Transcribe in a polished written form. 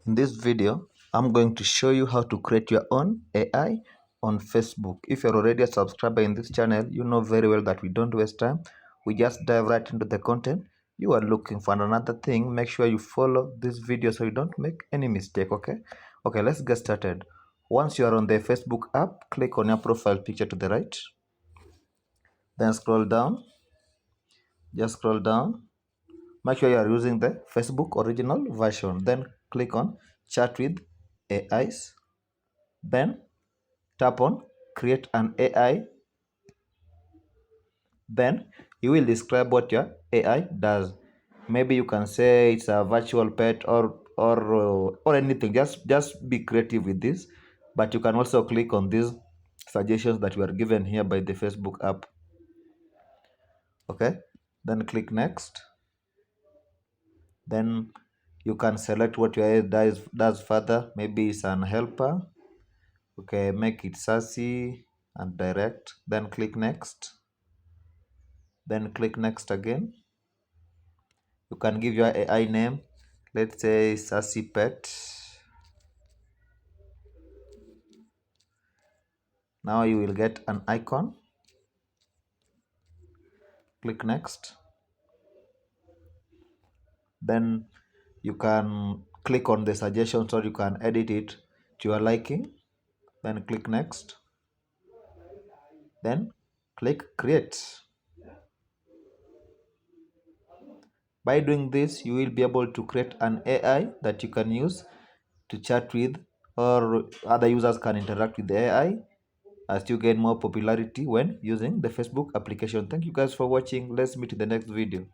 In this video, I'm going to show you how to create your own AI on Facebook. If you're already a subscriber in this channel, you know very well that we don't waste time. We just dive right into the content. You are looking for another thing, make sure you follow this video so you don't make any mistake, okay? Okay, let's get started. Once you are on the Facebook app, click on your profile picture to the right. Then scroll down. Just scroll down. Make sure you are using the Facebook original version. Then click on Chat with AIs. Then tap on create an AI. Then you will describe what your AI does. Maybe you can say it's a virtual pet or anything. Just be creative with this. But you can also click on these suggestions that were given here by the Facebook app. Okay, then click next. Then you can select what your AI does further. Maybe it's an helper. Okay, make it sassy and direct. Then click next. Then click next again. You can give your AI name. Let's say sassy pet. Now you will get an icon. Click next. Then you can click on the suggestions or you can edit it to your liking. Then click next. Then click create. By doing this, you will be able to create an AI that you can use to chat with, or other users can interact with the AI as you gain more popularity when using the Facebook application. Thank you guys for watching. Let's meet in the next video.